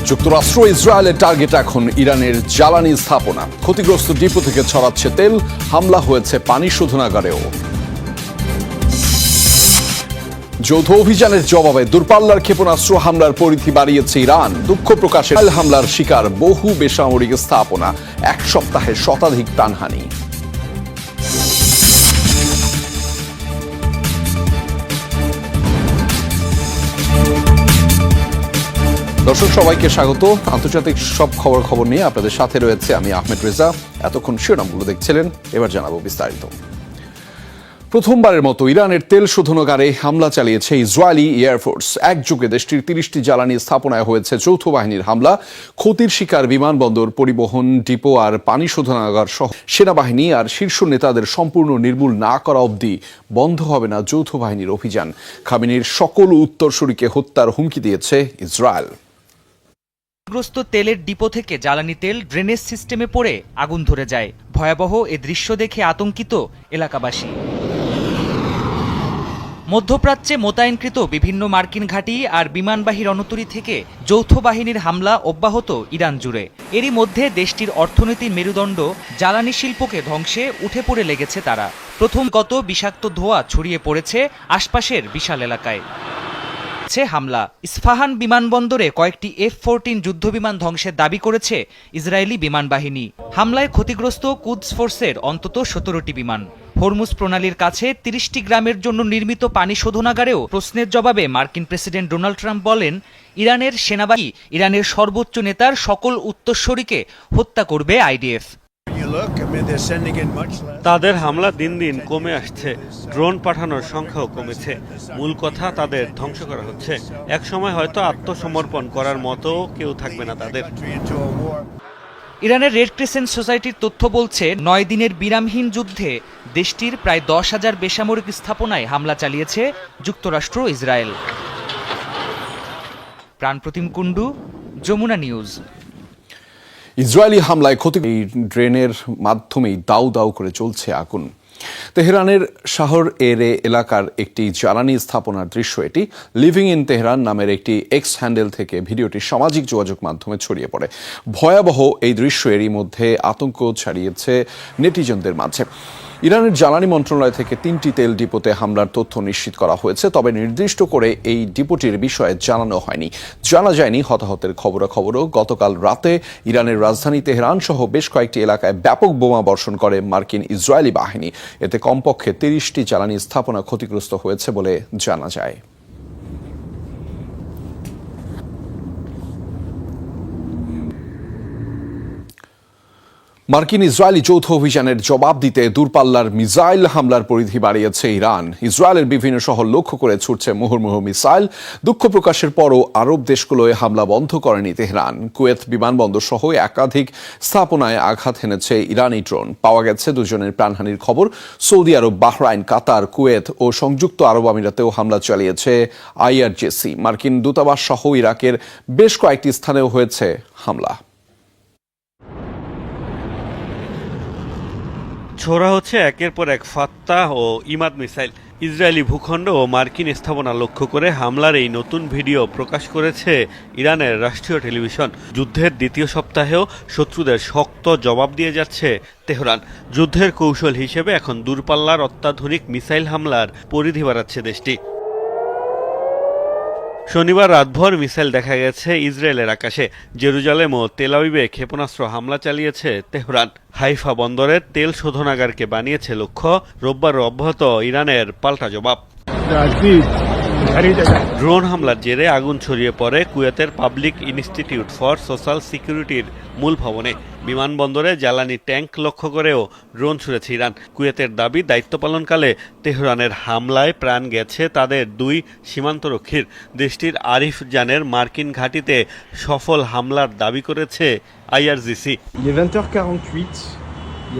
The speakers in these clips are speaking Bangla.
যুক্তরাষ্ট্র ইসরায়েলের টার্গেট এখন ইরানের জ্বালানি স্থাপনা। ক্ষতিগ্রস্ত ডিপো থেকে ছড়াচ্ছে তেল, হামলা হয়েছে পানি শোধনাগারেও। যৌথ অভিযানের জবাবে দূরপাল্লার ক্ষেপণাস্ত্র হামলার পরিধি বাড়িয়েছে ইরান। দুঃখ প্রকাশে হামলার শিকার বহু বেসামরিক স্থাপনা, এক সপ্তাহে শতাধিক প্রাণহানি। দর্শক সবাইকে স্বাগত। আন্তর্জাতিক সব খবর নিয়ে আপনাদের সাথে রয়েছে আমি আহমেদ রেজা। এতক্ষণ শিরোনামগুলো দেখছিলেন, এবার জানাবো বিস্তারিত। প্রথমবারের মতো ইরানের তেল শোধনাগারে হামলা চালিয়েছে ইসরায়েলি এয়ারফোর্স। একযোগে দেশটির 30টি জ্বালানি স্থাপনায় হয়েছে যৌথ বাহিনীর হামলা। ক্ষতির শিকার বিমানবন্দর, পরিবহন ডিপো আর পানি শোধনাগার সহ সেনাবাহিনী আর শীর্ষ নেতাদের সম্পূর্ণ নির্মূল না করা অবধি বন্ধ হবে না যৌথ বাহিনীর অভিযান। খামেনির সকল উত্তরসূরিকে হত্যার হুমকি দিয়েছে ইসরায়েল। ক্ষতিগ্রস্ত তেলের ডিপো থেকে জ্বালানি তেল ড্রেনেজ সিস্টেমে পড়ে আগুন ধরে যায়। ভয়াবহ এ দৃশ্য দেখে আতঙ্কিত এলাকাবাসী। মধ্যপ্রাচ্যে মোতায়েনকৃত বিভিন্ন মার্কিন ঘাঁটি আর বিমানবাহী রণতরী থেকে যৌথ বাহিনীর হামলা অব্যাহত ইরান জুড়ে। এরই মধ্যে দেশটির অর্থনীতির মেরুদণ্ড জ্বালানি শিল্পকে ধ্বংসে উঠে পড়ে লেগেছে তারা। প্রথমগত বিষাক্ত ধোঁয়া ছড়িয়ে পড়েছে আশপাশের বিশাল এলাকায়। হামলা ইস্পাহান বিমানবন্দরে কয়েকটি F-14 যুদ্ধবিমান ধ্বংসের দাবি করেছে ইসরায়েলি বিমান বাহিনী। হামলায় ক্ষতিগ্রস্ত কুদস ফোর্সের অন্তত 17টি বিমান। হরমুজ প্রণালীর কাছে 30টি গ্রামের জন্য নির্মিত পানি শোধনাগারেও প্রশ্নের জবাবে মার্কিন প্রেসিডেন্ট ডোনাল্ড ট্রাম্প বলেন, ইরানের সেনাবাহিনী ইরানের সর্বোচ্চ নেতার সকল উত্তরসূরিকে হত্যা করবে আইডিএফ। তাদের হামলা দিন দিন কমে আসছে, ড্রোন পাঠানোর সংখ্যাও কমেছে। মূল কথা, তাদের ধ্বংস করা হচ্ছে। এক সময় হয়তো আত্মসমর্পণ করার মতো কেউ থাকবে না তাদের। ইরানের রেড ক্রিসেন্ট সোসাইটির তথ্য বলছে, 9 দিনের বিরামহীন যুদ্ধে দেশটির প্রায় 10,000 বেসামরিক স্থাপনায় হামলা চালিয়েছে যুক্তরাষ্ট্র Israel. Pranpratim Kundu, Jamuna News. Israeli হামলায় ক্ষতি ড্রেনের মাধ্যমেই দাউ দাউ করে চলছে আগুন। তেহরানের শহর এরে এলাকার একটি জ্বালানি স্থাপনার দৃশ্য এটি। লিভিং ইন তেহরান নামের একটি এক্স হ্যান্ডেল থেকে ভিডিওটি সামাজিক যোগাযোগ মাধ্যমে ছড়িয়ে পড়ে। ভয়াবহ এই দৃশ্য এরই মধ্যে আতঙ্ক ছড়িয়েছে নেটিজনদের মাঝে। ইরানের জ্বালানি মন্ত্রণালয় থেকে 3টি তেল ডিপোতে হামলার তথ্য নিশ্চিত করা হয়েছে, তবে নির্দিষ্ট করে এই ডিপোটির বিষয়ে জানানো হয়নি। জানা যায়নি হতাহতের খবরাখবরও। গতকাল রাতে ইরানের রাজধানী তেহরান সহ বেশ কয়েকটি এলাকায় ব্যাপক বোমা বর্ষণ করে মার্কিন ইসরায়েলি বাহিনী। এতে কমপক্ষে 30টি জ্বালানি স্থাপনা ক্ষতিগ্রস্ত হয়েছে বলে জানা যায়। মার্কিন ইসরায়েলি যৌথ অভিযানের জবাব দিতে দূরপাল্লার মিসাইল হামলার পরিধি বাড়িয়েছে ইরান। ইসরায়েলের বিভিন্ন শহর লক্ষ্য করে ছুটছে মুহুর্মুহু মিসাইল। দুঃখ প্রকাশের পরও আরব দেশগুলোয় হামলা বন্ধ করেনি তেহরান। কুয়েত বিমানবন্দর সহ একাধিক স্থাপনায় আঘাত হেনেছে ইরানি ড্রোন। পাওয়া গেছে 2 জনের প্রাণহানির খবর। সৌদি আরব, বাহরাইন, কাতার, কুয়েত ও সংযুক্ত আরব আমিরাতেও হামলা চালিয়েছে IRGC। মার্কিন দূতাবাস সহ ইরাকের বেশ কয়েকটি স্থানেও হয়েছে হামলা। ছোড়া হচ্ছে একের পর এক ফাত্তা ও ইমাদ মিসাইল। ইসরায়েলি ভূখণ্ড ও মার্কিন স্থাপনা লক্ষ্য করে হামলার এই নতুন ভিডিও প্রকাশ করেছে ইরানের রাষ্ট্রীয় টেলিভিশন। যুদ্ধের দ্বিতীয় সপ্তাহেও শত্রুদের শক্ত জবাব দিয়ে যাচ্ছে তেহরান। যুদ্ধের কৌশল হিসেবে এখন দূরপাল্লার অত্যাধুনিক মিসাইল হামলার পরিধি বাড়াচ্ছে দেশটি। শনিবার রাতভর মিসাইল দেখা গেছে ইসরায়েলের আকাশে। জেরুজালেম ও তেল আবিবে ক্ষেপণাস্ত্র হামলা চালিয়েছে তেহরান। হাইফা বন্দরের তেল শোধনাগারকে বানিয়েছে লক্ষ্য। রোববার অব্যাহত ইরানের পাল্টা জবাব। ড্রোন হামলার জেরে আগুন ছড়িয়ে পড়ে কুয়েতের পাবলিক ইনস্টিটিউট ফর সোশ্যাল সিকিউরিটির মূল ভবনে। বিমানবন্দরে জ্বালানি ট্যাঙ্ক লক্ষ্য করেও ড্রোন ছুড়েছে ইরান। কুয়েতের দাবি, দায়িত্ব পালনকালে তেহরানের হামলায় প্রাণ গেছে তাদের 2 সীমান্তরক্ষীর। দেশটির আরিফ জানের মার্কিন ঘাঁটিতে সফল হামলার দাবি করেছে IRGC।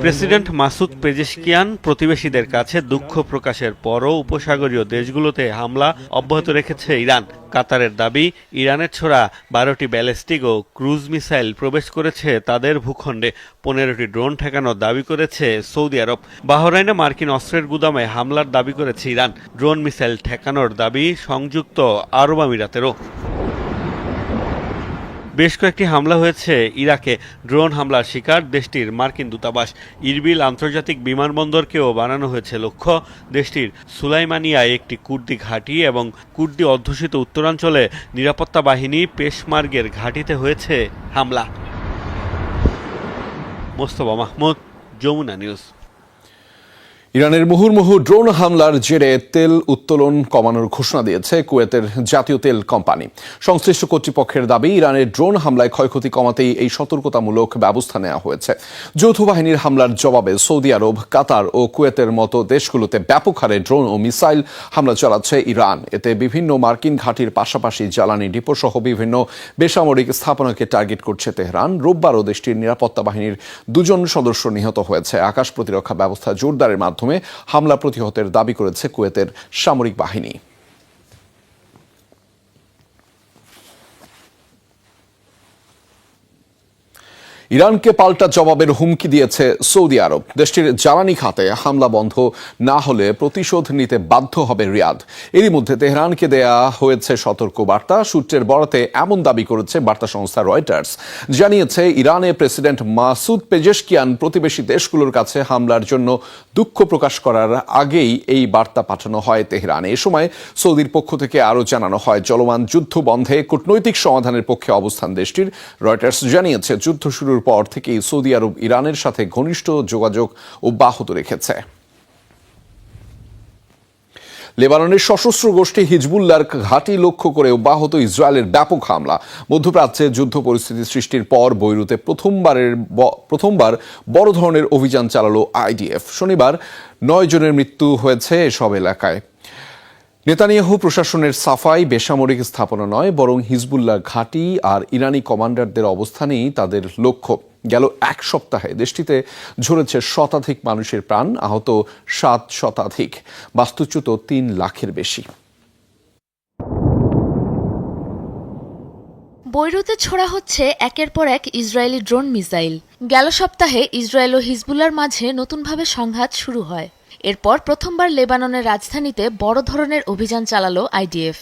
প্রেসিডেন্ট মাসুদ পেজেশকিয়ান প্রতিবেশীদের কাছে দুঃখ প্রকাশের পরও উপসাগরীয় দেশগুলোতে হামলা অব্যাহত রেখেছে ইরান। কাতারের দাবি, ইরানের ছোড়া 12টি ব্যালিস্টিক ও ক্রুজ মিসাইল প্রবেশ করেছে তাদের ভূখণ্ডে। 15টি ড্রোন ঠেকানোর দাবি করেছে সৌদি আরব। বাহরাইনে মার্কিন অস্ত্রের গুদামে হামলার দাবি করেছে ইরান। ড্রোন মিসাইল ঠেকানোর দাবি সংযুক্ত আরব আমিরাতেরও। বেশ কয়েকটি হামলা হয়েছে ইরাকে। ড্রোন হামলার শিকার দেশটির মার্কিন দূতাবাস। ইরবিল আন্তর্জাতিক বিমানবন্দরকেও বানানো হয়েছে লক্ষ্য। দেশটির সুলাইমানিয়ায় একটি কুর্দি ঘাঁটি এবং কুর্দি অধ্যুষিত উত্তরাঞ্চলে নিরাপত্তা বাহিনী পেশমার্গের ঘাঁটিতে হয়েছে হামলা। মোস্তফা মাহমুদ, যমুনা নিউজ। ইরানের মুহুর্মুহু ড্রোন হামলার জেরে তেল উত্তোলন কমানোর ঘোষণা দিয়েছে কুয়েতের জাতীয় তেল কোম্পানি। সংশ্লিষ্ট কর্তৃপক্ষের দাবি, ইরানের ড্রোন হামলায় ক্ষয়ক্ষতি কমাতেই এই সতর্কতামূলক ব্যবস্থা নেওয়া হয়েছে। যৌথ বাহিনীর হামলার জবাবে সৌদি আরব, কাতার ও কুয়েতের মতো দেশগুলোতে ব্যাপক হারে ড্রোন ও মিসাইল হামলা চালাচ্ছে ইরান। এতে বিভিন্ন মার্কিন ঘাঁটির পাশাপাশি জ্বালানি ডিপো সহ বিভিন্ন বেসামরিক স্থাপনাকে টার্গেট করছে তেহরান। রোববারও দেশটির নিরাপত্তা বাহিনীর 2 সদস্য নিহত হয়েছে। আকাশ প্রতিরক্ষা ব্যবস্থা জোরদারের মাধ্যমে হামলা প্রতিহতের দাবি করেছে কুয়েতের সামরিক বাহিনী। ইরানকে পাল্টা জবাবের হুমকি দিয়েছে সৌদি আরব। দেশটির জ্বালানি খাতে হামলা বন্ধ না হলে প্রতিশোধ নিতে বাধ্য হবে রিয়াদ। এরই মধ্যে তেহরানকে দেয়া হয়েছে সতর্ক বার্তা। সূত্রের বরাতে এমন দাবি করেছে বার্তা সংস্থা রয়টার্স। জানিয়েছে, ইরানে প্রেসিডেন্ট মাসুদ পেজেশকিয়ান প্রতিবেশী দেশগুলোর কাছে হামলার জন্য দুঃখ প্রকাশ করার আগেই এই বার্তা পাঠানো হয় তেহরানে। এ সময় সৌদির পক্ষ থেকে আরও জানানো হয়, চলমান যুদ্ধ বন্ধে কূটনৈতিক সমাধানের পক্ষে অবস্থান দেশটির। রয়টার্স জানিয়েছে, যুদ্ধ শুরুর পর থেকেই সৌদি আরব ইরানের সাথে ঘনিষ্ঠ যোগাযোগ অব্যাহত রেখেছে। লেবাননের সশস্ত্র গোষ্ঠী হিজবুল্লাহর ঘাঁটি লক্ষ্য করে অব্যাহত ইসরায়েলের ব্যাপক হামলা। মধ্যপ্রাচ্যে যুদ্ধ পরিস্থিতি সৃষ্টির পর বৈরুতে প্রথমবার বড় ধরনের অভিযান চালালো আইডিএফ। শনিবার 9 জনের মৃত্যু হয়েছে এসব এলাকায়। নেতানিয়াহু প্রশাসনের সাফাই, বেসামরিক স্থাপনা নয় বরং হিজবুল্লাহ ঘাঁটি আর ইরানি কমান্ডারদের অবস্থানেই তাদের লক্ষ্য। গেল 1 সপ্তাহে দেশটিতে ঝরেছে শতাধিক মানুষের প্রাণ, আহত 7 শতাধিক, বাস্তুচ্যুত 3 লাখের বেশি। বৈরুতে ছোড়া হচ্ছে একের পর এক ইসরায়েলি ড্রোন মিসাইল। গেল সপ্তাহে ইসরায়েল ও হিজবুল্লাহর মাঝে নতুনভাবে সংঘাত শুরু হয়। এরপর প্রথমবার লেবাননের রাজধানীতে বড় ধরনের অভিযান চালালো আইডিএফ।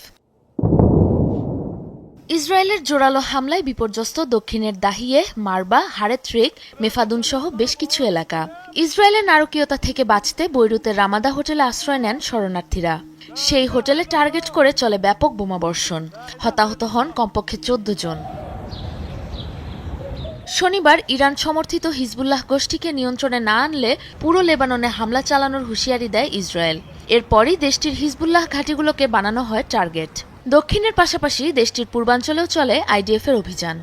ইসরায়েলের জোরালো হামলায় বিপর্যস্ত দক্ষিণের দাহিয়ে, মারবা, হারেত্রিক, মেফাদুন সহ বেশ কিছু এলাকা। ইসরায়েলের নারকীয়তা থেকে বাঁচতে বৈরুতের রামাদা হোটেলে আশ্রয় নেন শরণার্থীরা। সেই হোটেলে টার্গেট করে চলে ব্যাপক বোমাবর্ষণ। হতাহত হন কমপক্ষে 14 জন। শনিবার ইরান সমর্থিত হিজবুল্লাহ গোষ্ঠীকে নিয়ন্ত্রণে না আনলে পুরো লেবাননে হামলা চালানোর হুঁশিয়ারি দেয় ইসরায়েল। এরপরই দেশটির হিজবুল্লাহ ঘাঁটিগুলোকে বানানো হয় টার্গেট। দক্ষিণের পাশাপাশি দেশটির পূর্বাঞ্চলেও চলে আইডিএফের অভিযান।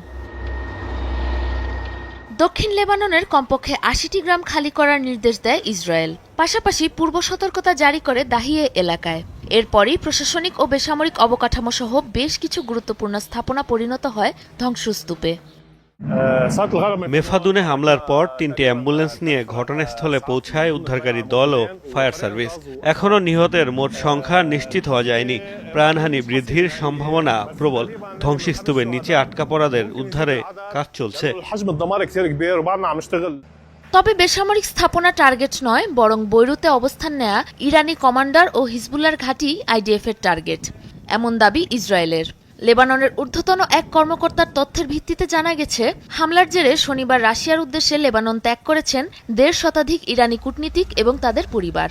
দক্ষিণ লেবাননের কমপক্ষে 80টি গ্রাম খালি করার নির্দেশ দেয় ইসরায়েল। পাশাপাশি পূর্ব সতর্কতা জারি করে দাহিয়ে এলাকায়। এরপরই প্রশাসনিক ও বেসামরিক অবকাঠামো সহ বেশ কিছু গুরুত্বপূর্ণ স্থাপনা পরিণত হয় ধ্বংসস্তূপে। মেফাদুনে হামলার পর 3টি অ্যাম্বুলেন্স নিয়ে ঘটনাস্থলে পৌঁছায় উদ্ধারকারী দল ও ফায়ার সার্ভিস। এখনও নিহতের মোট সংখ্যা নিশ্চিত হওয়া যায়নি। প্রাণহানি বৃদ্ধির সম্ভাবনা প্রবল। ধ্বংসস্তূপের নিচে আটকা পড়াদের উদ্ধারে কাজ চলছে। তবে বেসামরিক স্থাপনা টার্গেট নয়, বরং বৈরুতে অবস্থান নেয়া ইরানি কমান্ডার ও হিজবুল্লাহর ঘাঁটি আইডিএফের টার্গেট, এমন দাবি ইসরায়েলের। লেবাননের ঊর্ধ্বতন এক কর্মকর্তার তথ্যের ভিত্তিতে জানা গেছে, হামলার জেরে শনিবার রাশিয়ার উদ্দেশ্যে লেবানন ত্যাগ করেছেন 1.5 শতাধিক ইরানি কূটনীতিক এবং তাদের পরিবার।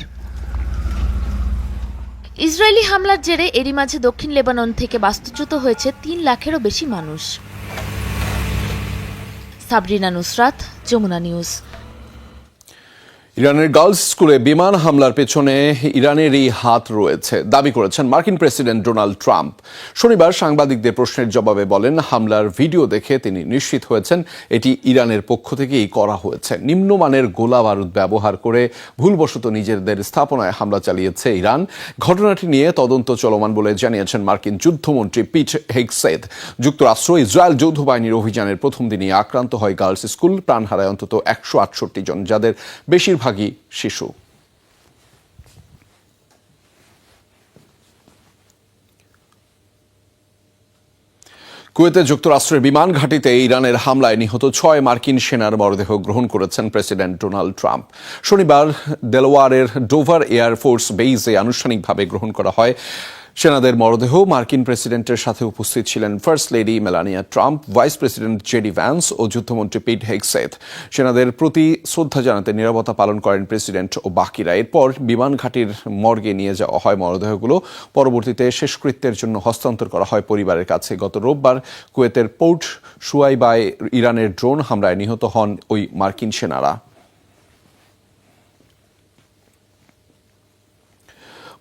ইসরায়েলি হামলার জেরে এরই মাঝে দক্ষিণ লেবানন থেকে বাস্তুচ্যুত হয়েছে 3 লাখেরও বেশি মানুষ। সাবরিনা নুসরাত, যমুনা নিউজ। ইরানের গার্লস স্কুলে বিমান হামলার পেছনে ইরানেরই হাত রয়েছে দাবি করেছেন মার্কিন প্রেসিডেন্ট ডোনাল্ড ট্রাম্প। শনিবার সাংবাদিকদের প্রশ্নের জবাবে বলেন, হামলার ভিডিও দেখে তিনি নিশ্চিত হয়েছেন এটি ইরানের পক্ষ থেকেই করা হয়েছে। নিম্নমানের গোলা বারুদ ব্যবহার করে ভুলবশত নিজেদের স্থাপনায় হামলা চালিয়েছে ইরান। ঘটনাটি নিয়ে তদন্ত চলমান বলে জানিয়েছেন মার্কিন যুদ্ধমন্ত্রী পিট হেগসেথ। যুক্তরাষ্ট্র ইসরায়েল যৌথ বাহিনীর অভিযানের প্রথম দিনই আক্রান্ত হয় গার্লস স্কুল। প্রাণ হারায় অন্তত 168 জন, যাদের বেশিরভাগই শিশু। কুয়েতে যুক্তরাষ্ট্রের বিমান ঘাঁটিতে ইরানের হামলায় নিহত 6 মার্কিন সেনার মরদেহ গ্রহণ করেছেন প্রেসিডেন্ট ডোনাল্ড ট্রাম্প। শনিবার দেলওয়ারের ডোভার এয়ার ফোর্স বেইজে আনুষ্ঠানিকভাবে গ্রহণ করা হয় সেনাদের মরদেহ মার্কিন প্রেসিডেন্টের সাথে উপস্থিত ছিলেন first lady Melania Trump, vice president JD Vance ও যুদ্ধমন্ত্রী পিট হেগসেথ। সেনাদের প্রতি শ্রদ্ধা জানাতে নীরবতা পালন করেন প্রেসিডেন্ট ও বাকিরা। এরপর বিমান ঘাঁটির মর্গে নিয়ে যাওয়া হয় মরদেহগুলো। পরবর্তীতে শেষকৃত্যের জন্য হস্তান্তর করা হয় পরিবারের কাছে। গত রোববার কুয়েতের পোর্ট শুয়াইবায় ইরানের ড্রোন হামলায় নিহত হন ওই মার্কিন সেনারা।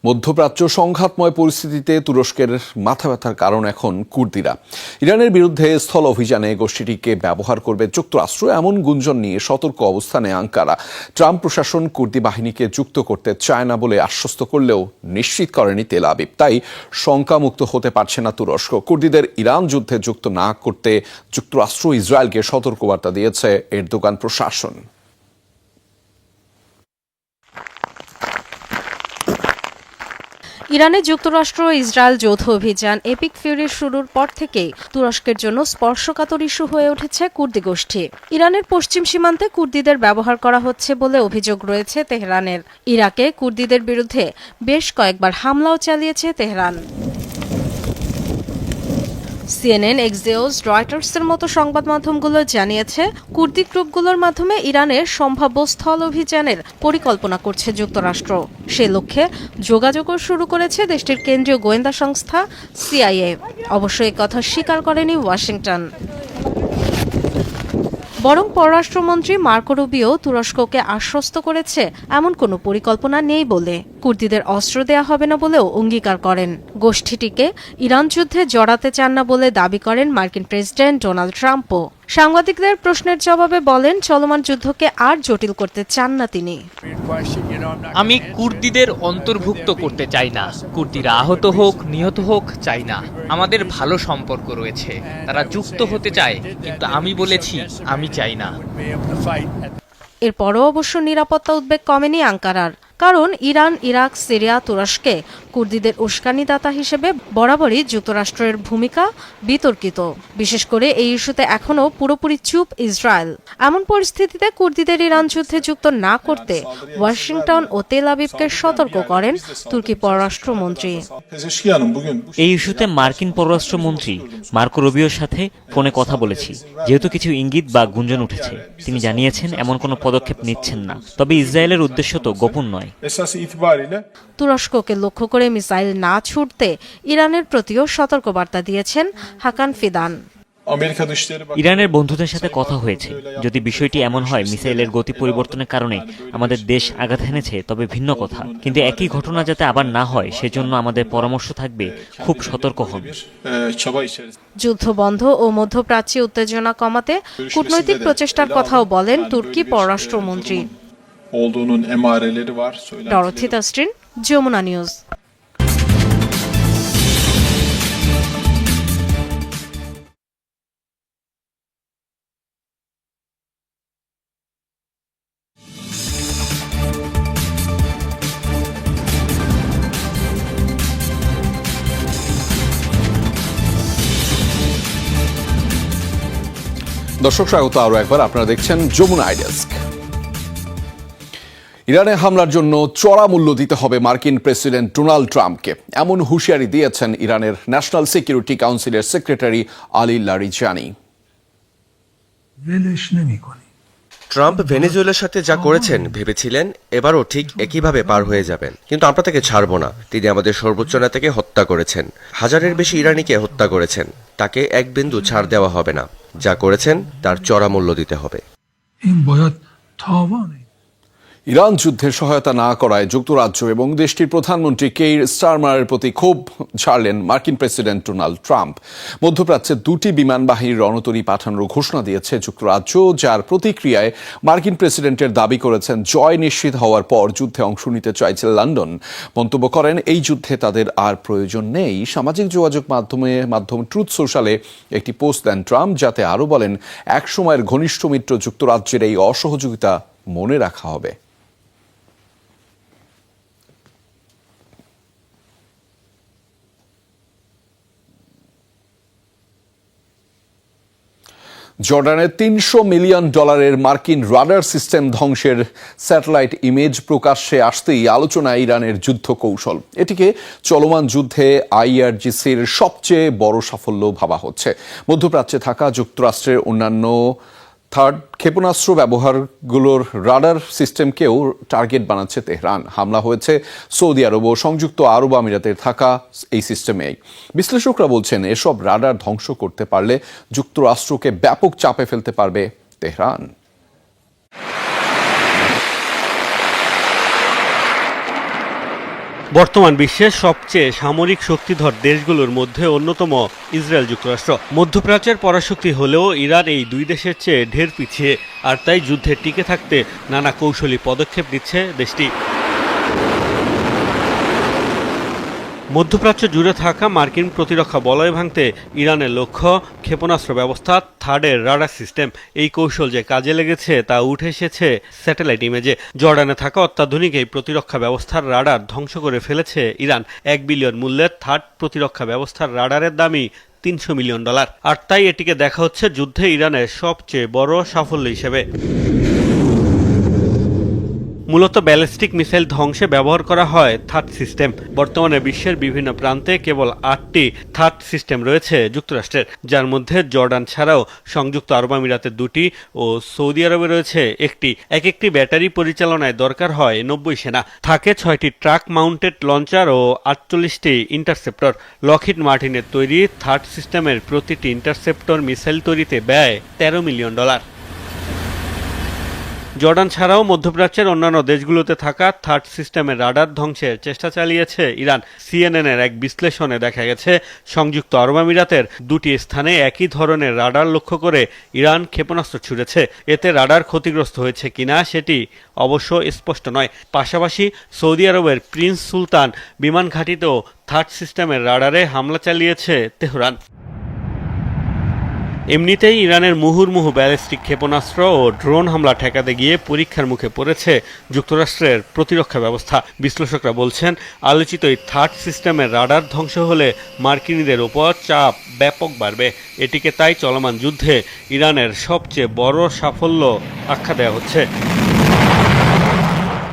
মধ্যপ্রাচ্য সংঘাতময় পরিস্থিতিতে তুরস্কের মাথা ব্যথার কারণ এখন কুর্দিরা। ইরানের বিরুদ্ধে স্থল অভিযানে গোষ্ঠীটিকে ব্যবহার করবে যুক্তরাষ্ট্র, এমন গুঞ্জন নিয়ে সতর্ক অবস্থানে আঙ্কারা। ট্রাম্প প্রশাসন কুর্দি বাহিনীকে যুক্ত করতে চায় না বলে আশ্বস্ত করলেও নিশ্চিত করেনি তেল আবিব। তাই শঙ্কামুক্ত হতে পারছে না তুরস্ক। কুর্দিদের ইরান যুদ্ধে যুক্ত না করতে যুক্তরাষ্ট্র ইসরায়েলকে সতর্কবার্তা দিয়েছে এরদোগান প্রশাসন। ইরানে যুক্তরাষ্ট্র ও ইসরায়েল যৌথ অভিযান এপিক ফিউরির শুরুর পর থেকেই তুরস্কের জন্য স্পর্শকাতর ইস্যু হয়ে উঠেছে কুর্দি গোষ্ঠী। ইরানের পশ্চিম সীমান্তে কুর্দিদের ব্যবহার করা হচ্ছে বলে অভিযোগ রয়েছে তেহরানের। ইরাকে কুর্দিদের বিরুদ্ধে বেশ কয়েকবার হামলাও চালিয়েছে তেহরান। সিএনএন, এক্সিওস, রয়টার্সের মতো সংবাদ মাধ্যমগুলো জানিয়েছে কুর্দি গ্রুপগুলোর মাধ্যমে ইরানের সম্ভাব্য স্থল অভিযানের পরিকল্পনা করছে যুক্তরাষ্ট্র। সে লক্ষ্যে যোগাযোগও শুরু করেছে দেশটির কেন্দ্রীয় গোয়েন্দা সংস্থা সিআইএ। অবশ্য এ কথা স্বীকার করেনি ওয়াশিংটন। বরং পররাষ্ট্রমন্ত্রী মার্কো রুবিও তুরস্ককে আশ্বস্ত করেছে এমন কোনো পরিকল্পনা নেই বলে। কুর্দিদের অস্ত্র দেয়া হবে না বলেও অঙ্গীকার করেন। গোষ্ঠীটিকে ইরান যুদ্ধে জড়াতে চান না বলে দাবি করেন মার্কিন প্রেসিডেন্ট ডোনাল্ড ট্রাম্পও। সাংবাদিকদের প্রশ্নের জবাবে বলেন চলমান যুদ্ধকে আর জটিল করতে চান না তিনি। আমি কুর্দিদের অন্তর্ভুক্ত করতে চাই না, কুর্দিরা আহত হোক নিহত হোক চাই না। আমাদের ভালো সম্পর্ক রয়েছে, তারা যুক্ত হতে চায়, কিন্তু আমি বলেছি আমি চাই না। এরপরও অবশ্য নিরাপত্তা উদ্বেগ কমেনি আঙ্কারার। কারণ ইরান, ইরাক, সিরিয়া, তুরস্কে কুর্দিদের উস্কানিদাতা হিসেবে বরাবরই যুক্তরাষ্ট্রের ভূমিকা বিতর্কিত। বিশেষ করে এই ইস্যুতে এখনও পুরোপুরি চুপ ইসরায়েল। এমন পরিস্থিতিতে কুর্দিদের ইরান যুদ্ধে যুক্ত না করতে ওয়াশিংটন ও তেল আবিবকে সতর্ক করেন তুর্কি পররাষ্ট্রমন্ত্রী। এই ইস্যুতে মার্কিন পররাষ্ট্রমন্ত্রী মার্কো রুবিওর সাথে ফোনে কথা বলেছি। যেহেতু কিছু ইঙ্গিত বা গুঞ্জন উঠেছে, তিনি জানিয়েছেন এমন কোনো পদক্ষেপ নিচ্ছেন না। তবে ইসরায়েলের উদ্দেশ্য তো গোপন নয়। তুরস্ককে লক্ষ্য করে মিসাইল না ছুড়তে ইরানের প্রতিও সতর্কবার্তা দিয়েছেন হাকান ফিদান। ইরানের বন্ধুদের সাথে কথা হয়েছে। যদি বিষয়টি এমন হয় মিসাইলের গতি পরিবর্তনের কারণে আমাদের দেশ আঘাত হেনেছে, তবে ভিন্ন কথা। কিন্তু একই ঘটনা যাতে আবার না হয় সেজন্য আমাদের পরামর্শ থাকবে খুব সতর্ক হন। যুদ্ধ বন্ধ ও মধ্যপ্রাচ্যে উত্তেজনা কমাতে কূটনৈতিক প্রচেষ্টার কথাও বলেন তুর্কি পররাষ্ট্রমন্ত্রী। ডরথি তাস্ট্রিন, যমুনা নিউজ। দর্শক স্বাগত আরও একবার, আপনারা দেখছেন যমুনা আইডেস্ক। ইরানে হামলার জন্য চড়া মূল্য দিতে হবে মার্কিন প্রেসিডেন্ট ডোনাল্ড ট্রাম্পকে, এমন হুঁশিয়ারি দিয়েছেন ইরানের ন্যাশনাল সিকিউরিটি কাউন্সিলের সেক্রেটারি আলী লারিজানি। ট্রাম্প ভেনেজুয়েলার সাথে যা করেছেন ভেবেছিলেন এবারও ঠিক একইভাবে পার হয়ে যাবেন, কিন্তু আমরা তাকে ছাড়ব না। তিনি আমাদের সর্বোচ্চ নেতাকে হত্যা করেছেন, হাজারের বেশি ইরানিকে হত্যা করেছেন। তাকে এক বিন্দু ছাড় দেওয়া হবে না। যা করেছেন তার চড়া মূল্য দিতে হবে। ইরান যুদ্ধে সহায়তা না করায় যুক্তরাজ্য এবং দেশটির প্রধানমন্ত্রী কেইর স্টারমারের প্রতি ক্ষোভ ঝাড়লেন মার্কিন প্রেসিডেন্ট ডোনাল্ড ট্রাম্প। মধ্যপ্রাচ্যে 2টি বিমান বাহিনীর রণতরী পাঠানোর ঘোষণা দিয়েছে যুক্তরাজ্য, যার প্রতিক্রিয়ায় মার্কিন প্রেসিডেন্টের দাবি করেছেন জয় নিশ্চিত হওয়ার পর যুদ্ধে অংশ নিতে চাইছে লন্ডন। মন্তব্য করেন এই যুদ্ধে তাদের আর প্রয়োজন নেই। সামাজিক যোগাযোগ মাধ্যম ট্রুথ সোশ্যালে একটি পোস্ট দেন ট্রাম্প, যাতে আরও বলেন একসময়ের ঘনিষ্ঠ মিত্র যুক্তরাজ্যের এই অসহযোগিতা মনে রাখা হবে। জর্ডানে $300 মিলিয়ন মার্কিন রাডার সিস্টেম ধ্বংসের স্যাটেলাইট ইমেজ প্রকাশ্যে আসতেই আলোচনায় ইরানের যুদ্ধ কৌশল। এটিকে চলমান যুদ্ধে আইআরজিসির সবচেয়ে বড় সাফল্য ভাবা হচ্ছে। মধ্যপ্রাচ্যে থাকা যুক্তরাষ্ট্রের অন্যান্য থার্ড ক্ষেপণাস্ত্র ব্যবহারগুলোর রাডার সিস্টেমকেও টার্গেট বানাচ্ছে তেহরান। হামলা হয়েছে সৌদি আরব ও সংযুক্ত আরব আমিরাতের থাকা এই সিস্টেমেই। বিশ্লেষকরা বলছেন এসব রাডার ধ্বংস করতে পারলে যুক্তরাষ্ট্রকে ব্যাপক চাপে ফেলতে পারবে তেহরান। বর্তমান বিশ্বের সবচেয়ে সামরিক শক্তিধর দেশগুলোর মধ্যে অন্যতম ইসরায়েল যুক্তরাষ্ট্র। মধ্যপ্রাচ্যের পরাশক্তি হলেও ইরান এই দুই দেশের চেয়ে ঢের পিছিয়ে, আর তাই যুদ্ধে টিকে থাকতে নানা কৌশলী পদক্ষেপ নিচ্ছে দেশটি। মধ্যপ্রাচ্য জুড়ে থাকা মার্কিন প্রতিরক্ষা বলয় ভাঙতে ইরানের লক্ষ্য ক্ষেপণাস্ত্র ব্যবস্থা থার্ডের রাডার সিস্টেম। এই কৌশল যে কাজে লেগেছে তা উঠে এসেছে স্যাটেলাইট ইমেজে। জর্ডানে থাকা অত্যাধুনিক এই প্রতিরক্ষা ব্যবস্থার রাডার ধ্বংস করে ফেলেছে ইরান। $1 বিলিয়ন মূল্যের থার্ড প্রতিরক্ষা ব্যবস্থার রাডারের দামই $300 মিলিয়ন, আর তাই এটিকে দেখা হচ্ছে যুদ্ধে ইরানের সবচেয়ে বড় সাফল্য হিসেবে। মূলত ব্যালিস্টিক মিসাইল ধ্বংসে ব্যবহার করা হয় থার্ড সিস্টেম। বর্তমানে বিশ্বের বিভিন্ন প্রান্তে কেবল 8টি থার্ড সিস্টেম রয়েছে যুক্তরাষ্ট্রের, যার মধ্যে জর্ডান ছাড়াও সংযুক্ত আরব আমিরাতের 2টি ও সৌদি আরবে রয়েছে 1টি। এক একটি ব্যাটারি পরিচালনায় দরকার হয় 90 সেনা। থাকে 6টি ট্রাক মাউন্টেড লঞ্চার ও 48টি ইন্টারসেপ্টর। লকহিড মার্টিনের তৈরি থার্ড সিস্টেমের প্রতিটি ইন্টারসেপ্টর মিসাইল তৈরিতে ব্যয় $13 মিলিয়ন। জর্ডান ছাড়াও মধ্যপ্রাচ্যের অন্যান্য দেশগুলোতে থাকা থার্ড সিস্টেমের রাডার ধ্বংসের চেষ্টা চালিয়েছে ইরান। সিএনএনের এক বিশ্লেষণে দেখা গেছে সংযুক্ত আরব আমিরাতের 2টি স্থানে একই ধরনের রাডার লক্ষ্য করে ইরান ক্ষেপণাস্ত্র ছুড়েছে। এতে রাডার ক্ষতিগ্রস্ত হয়েছে কিনা সেটি অবশ্য স্পষ্ট নয়। পাশাপাশি সৌদি আরবের প্রিন্স সুলতান বিমান ঘাঁটিতেও থার্ড সিস্টেমের রাডারে হামলা চালিয়েছে তেহরান। এমনিতেই ইরানের মুহুর্মুহু ব্যালিস্টিক ক্ষেপণাস্ত্র ও ড্রোন হামলা ঠেকাতে গিয়ে পরীক্ষার মুখে পড়েছে যুক্তরাষ্ট্রের প্রতিরক্ষা ব্যবস্থা। বিশ্লেষকরা বলছেন আলোচিত এই থার্ড সিস্টেমের রাডার ধ্বংস হলে মার্কিনীদের ওপর চাপ ব্যাপক বাড়বে। এটিকে তাই চলমান যুদ্ধে ইরানের সবচেয়ে বড় সাফল্য আখ্যা দেওয়া হচ্ছে।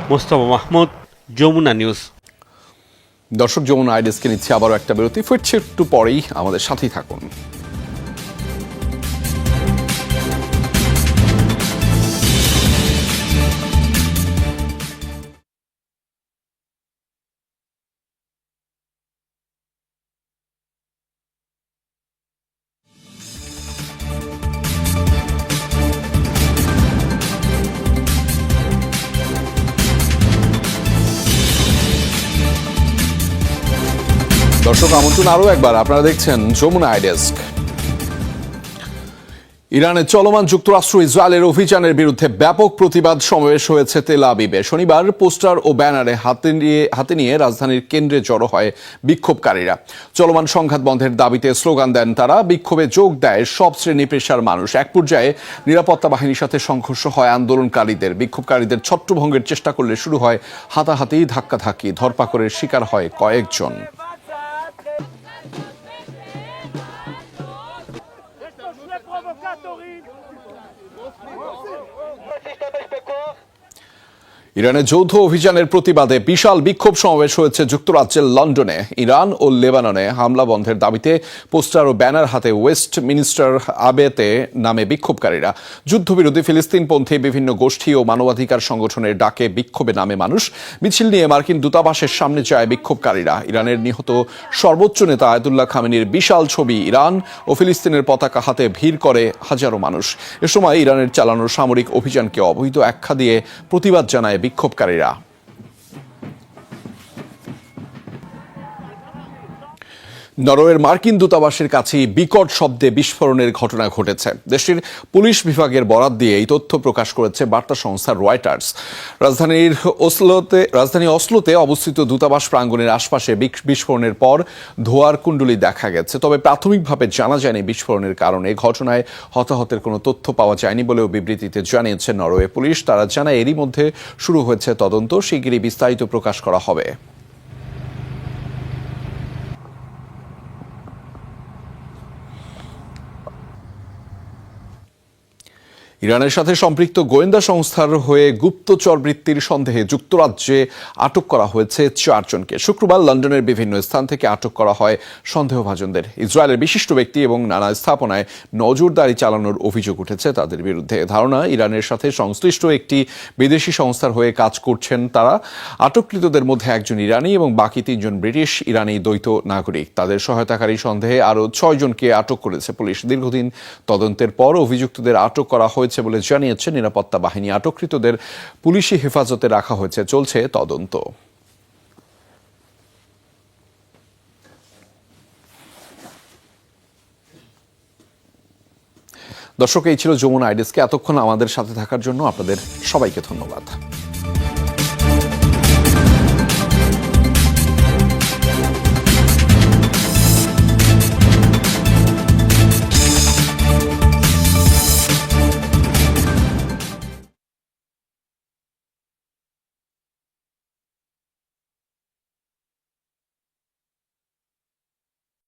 মোস্তফা মাহমুদ, যমুনা নিউজ। দর্শক, যমুনা আইডেসকে নিচ্ছে আবারও একটা বিরতি। ফিরছে একটু পরেই, আমাদের সাথেই থাকুন। দর্শক, আমন্ত্রণ আরও একবার, আপনারা দেখছেন যমুনা আইডেস্ক। ইরানের চলমান যুক্তরাষ্ট্র ইসরায়েলের অভিযানের বিরুদ্ধে ব্যাপক প্রতিবাদ সমাবেশ হয়েছে তেল আবিবে। শনিবার পোস্টার ও ব্যানারে হাতে নিয়ে রাজধানীর কেন্দ্রে জড়ো হয় বিক্ষোভকারীরা। চলমান সংঘাত বন্ধের দাবিতে স্লোগান দেন তারা। বিক্ষোভে যোগ দেয় সব শ্রেণী পেশার মানুষ। এক পর্যায়ে নিরাপত্তা বাহিনীর সাথে সংঘর্ষ হয় আন্দোলনকারীদের। বিক্ষোভকারীদের ছত্রভঙ্গের চেষ্টা করলে শুরু হয় হাতাহাতি, ধাক্কাধাক্কি, ধরপাকড়ের শিকার হয় কয়েকজন। ইরানের যৌথ অভিযানের প্রতিবাদে বিশাল বিক্ষোভ সমাবেশ হয়েছে যুক্তরাজ্যের লন্ডনে। ইরান ও লেবাননে হামলা বন্ধের দাবিতে পোস্টার ও ব্যানার হাতে ওয়েস্ট মিনিস্টার আবেতে নামে বিক্ষোভকারীরা। যুদ্ধবিরোধী ফিলিস্তিনপন্থী বিভিন্ন গোষ্ঠী ও মানবাধিকার সংগঠনের ডাকে বিক্ষোভে নামে মানুষ। মিছিল নিয়ে মার্কিন দূতাবাসের সামনে যায় বিক্ষোভকারীরা। ইরানের নিহত সর্বোচ্চ নেতা আয়াতুল্লাহ খামেনির বিশাল ছবি, ইরান ও ফিলিস্তিনের পতাকা হাতে ভিড় করে হাজারো মানুষ। এ সময় ইরানের চালানো সামরিক অভিযানকে অবৈধ আখ্যা দিয়ে প্রতিবাদ জানায় বিক্ষোভকারীরা। নরওয়ের মার্কিন দূতাবাসের কাছে বিকট শব্দে বিস্ফোরণের ঘটনা ঘটেছে। দেশটির পুলিশ বিভাগের বরাত দিয়ে এই তথ্য প্রকাশ করেছে বার্তা সংস্থা রয়টার্স। রাজধানী অসলোতে অবস্থিত দূতাবাস প্রাঙ্গণের আশপাশে বিস্ফোরণের পর ধোঁয়ার কুণ্ডলী দেখা গেছে। তবে প্রাথমিকভাবে জানা যায়নি বিস্ফোরণের কারণে। ঘটনায় হতাহতের কোনো তথ্য পাওয়া যায়নি বলেও বিবৃতিতে জানিয়েছে নরওয়ে পুলিশ। তারা জানায় এরই মধ্যে শুরু হয়েছে তদন্ত। শিগগিরই বিস্তারিত প্রকাশ করা হবে। ইরানের সাথে সম্পৃক্ত গোয়েন্দা সংস্থার হয়ে গুপ্তচর বৃত্তির সন্দেহে যুক্তরাজ্যে আটক করা হয়েছে 4 জনকে। শুক্রবার লন্ডনের বিভিন্ন স্থান থেকে আটক করা হয় সন্দেহভাজনদের। ইসরায়েলের বিশিষ্ট ব্যক্তি এবং নানা স্থাপনায় নজরদারি চালানোর অভিযোগ উঠেছে তাদের বিরুদ্ধে। ধারণা, ইরানের সাথে সংশ্লিষ্ট একটি বিদেশি সংস্থার হয়ে কাজ করছেন তারা। আটককৃতদের মধ্যে একজন ইরানি এবং বাকি 3 জন ব্রিটিশ ইরানি দ্বৈত নাগরিক। তাদের সহায়তাকারী সন্দেহে আরও 6 জনকে আটক করেছে পুলিশ। দীর্ঘদিন তদন্তের পর অভিযুক্তদের আটক করা হয়েছে বলে জানিয়েছে নিরাপত্তা বাহিনী। আটককৃতদের পুলিশি হেফাজতে রাখা হয়েছে, চলছে তদন্ত। দর্শক, এই ছিল যমুনা আইডেস্কে। এতক্ষণ আমাদের সাথে থাকার জন্য আপনাদের সবাইকে ধন্যবাদ।